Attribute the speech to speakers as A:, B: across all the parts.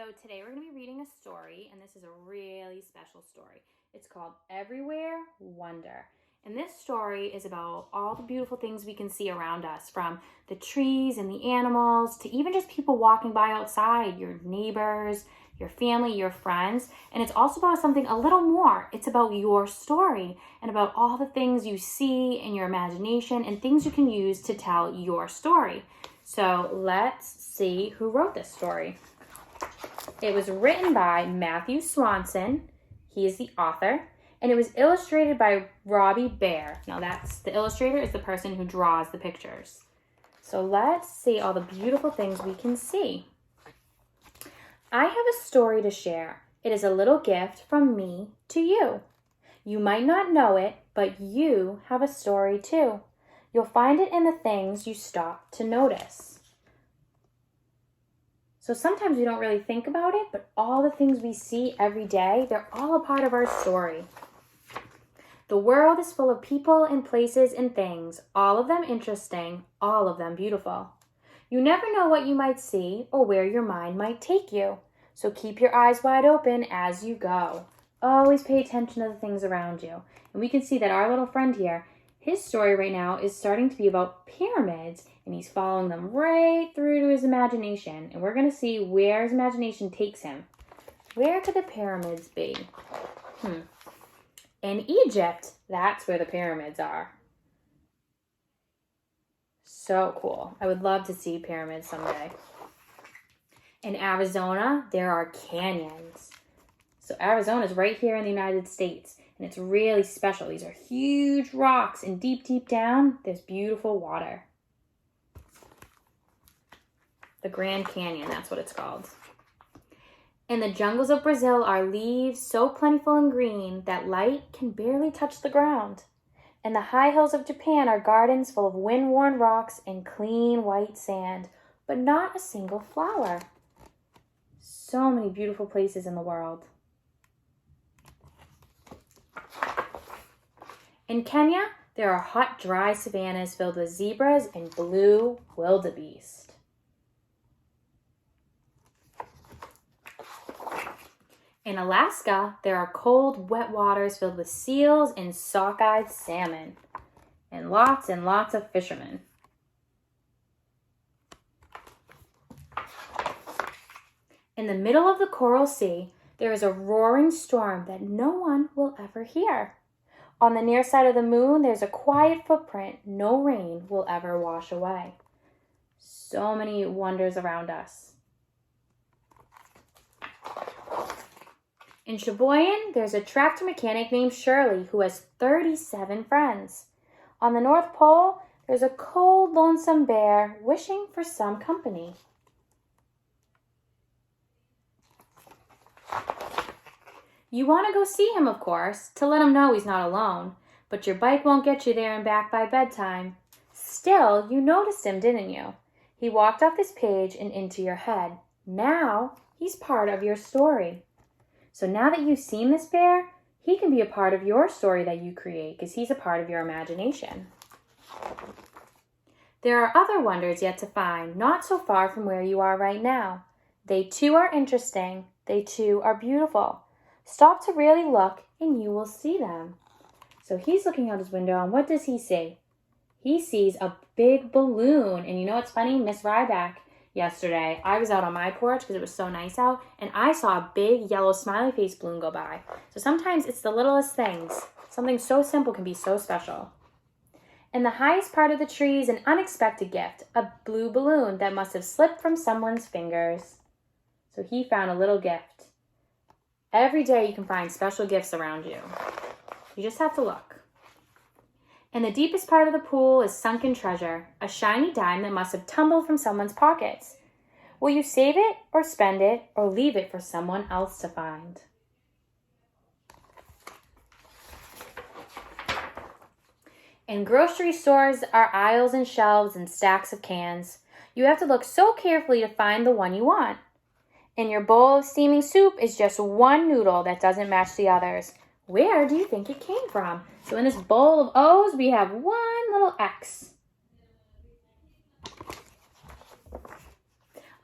A: So today we're going to be reading a story, and this is a really special story. It's called Everywhere Wonder. And this story is about all the beautiful things we can see around us, from the trees and the animals to even just people walking by outside, your neighbors, your family, your friends. And it's also about something a little more. It's about your story and about all the things you see in your imagination and things you can use to tell your story. So let's see who wrote this story. It was written by Matthew Swanson. He is the author. And it was illustrated by Robbie Bear. Now the illustrator is the person who draws the pictures. So let's see all the beautiful things we can see. I have a story to share. It is a little gift from me to you. You might not know it, but you have a story too. You'll find it in the things you stop to notice. So sometimes we don't really think about it, but all the things we see every day, they're all a part of our story. The world is full of people and places and things, all of them interesting, all of them beautiful. You never know what you might see or where your mind might take you. So keep your eyes wide open as you go. Always pay attention to the things around you. And we can see that our little friend here, his story right now is starting to be about pyramids, and he's following them right through to his imagination. And we're going to see where his imagination takes him. Where could the pyramids be? In Egypt, that's where the pyramids are. So cool. I would love to see pyramids someday. In Arizona, there are canyons. So Arizona is right here in the United States, and it's really special. These are huge rocks, and deep, deep down, there's beautiful water. The Grand Canyon, that's what it's called. In the jungles of Brazil are leaves so plentiful and green that light can barely touch the ground. And the high hills of Japan are gardens full of wind-worn rocks and clean white sand, but not a single flower. So many beautiful places in the world. In Kenya, there are hot, dry savannas filled with zebras and blue wildebeest. In Alaska, there are cold, wet waters filled with seals and sockeye salmon, and lots of fishermen. In the middle of the Coral Sea, there is a roaring storm that no one will ever hear. On the near side of the moon, there's a quiet footprint no rain will ever wash away. So many wonders around us. In Sheboygan, there's a tractor mechanic named Shirley who has 37 friends. On the North Pole, there's a cold, lonesome bear wishing for some company. You want to go see him, of course, to let him know he's not alone, but your bike won't get you there and back by bedtime. Still, you noticed him, didn't you? He walked off this page and into your head. Now, he's part of your story. So now that you've seen this bear, he can be a part of your story that you create because he's a part of your imagination. There are other wonders yet to find, not so far from where you are right now. They too are interesting. They too are beautiful. Stop to really look and you will see them. So he's looking out his window, and what does he see? He sees a big balloon. And you know what's funny? Miss Ryback, yesterday, I was out on my porch because it was so nice out, and I saw a big yellow smiley face balloon go by. So sometimes it's the littlest things. Something so simple can be so special. In the highest part of the tree is an unexpected gift, a blue balloon that must have slipped from someone's fingers. So he found a little gift. Every day you can find special gifts around you. You just have to look. In the deepest part of the pool is sunken treasure, a shiny dime that must have tumbled from someone's pockets. Will you save it or spend it or leave it for someone else to find? In grocery stores are aisles and shelves and stacks of cans. You have to look so carefully to find the one you want. In your bowl of steaming soup is just one noodle that doesn't match the others. Where do you think it came from? So in this bowl of O's, we have one little X.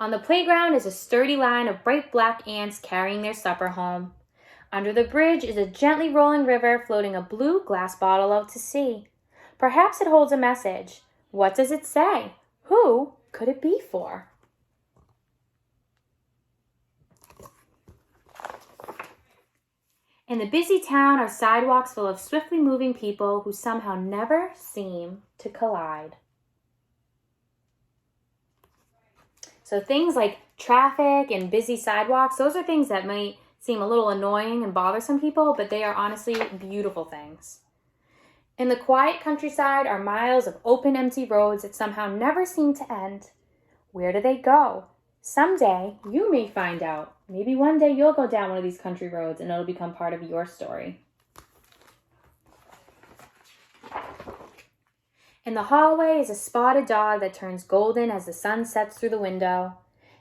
A: On the playground is a sturdy line of bright black ants carrying their supper home. Under the bridge is a gently rolling river floating a blue glass bottle out to sea. Perhaps it holds a message. What does it say? Who could it be for? In the busy town are sidewalks full of swiftly moving people who somehow never seem to collide. So things like traffic and busy sidewalks, those are things that might seem a little annoying and bother some people, but they are honestly beautiful things. In the quiet countryside are miles of open, empty roads that somehow never seem to end. Where do they go? Someday you may find out. Maybe one day you'll go down one of these country roads and it'll become part of your story. In the hallway is a spotted dog that turns golden as the sun sets through the window.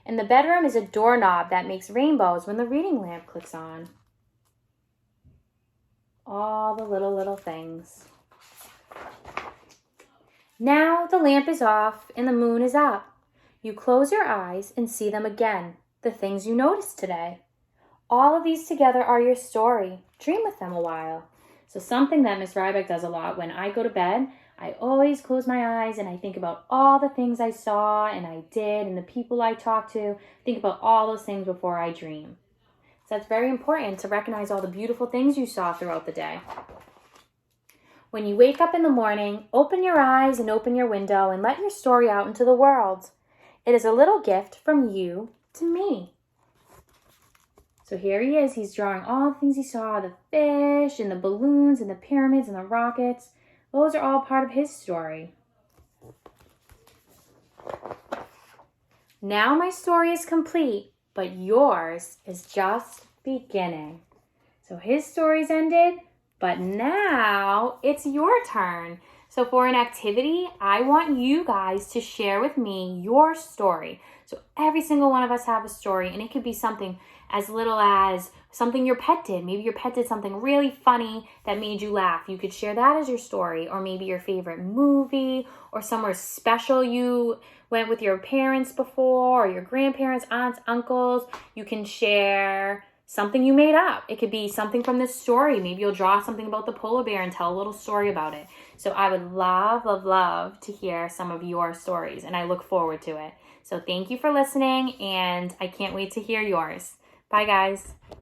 A: In the bedroom is a doorknob that makes rainbows when the reading lamp clicks on. All the little things. Now the lamp is off and the moon is up. You close your eyes and see them again, the things you noticed today. All of these together are your story. Dream with them a while. So something that Miss Ryback does a lot when I go to bed, I always close my eyes and I think about all the things I saw and I did and the people I talked to. Think about all those things before I dream. So that's very important to recognize all the beautiful things you saw throughout the day. When you wake up in the morning, open your eyes and open your window and let your story out into the world. It is a little gift from you to me. So here he is. He's drawing all the things he saw, the fish and the balloons and the pyramids and the rockets. Those are all part of his story. Now my story is complete, but yours is just beginning. So his story's ended, but now it's your turn. So for an activity, I want you guys to share with me your story. So every single one of us have a story, and it could be something as little as something your pet did. Maybe your pet did something really funny that made you laugh. You could share that as your story, or maybe your favorite movie, or somewhere special you went with your parents before, or your grandparents, aunts, uncles. You can share something you made up. It could be something from this story. Maybe you'll draw something about the polar bear and tell a little story about it. So I would love to hear some of your stories, and I look forward to it. So thank you for listening, and I can't wait to hear yours. Bye, guys.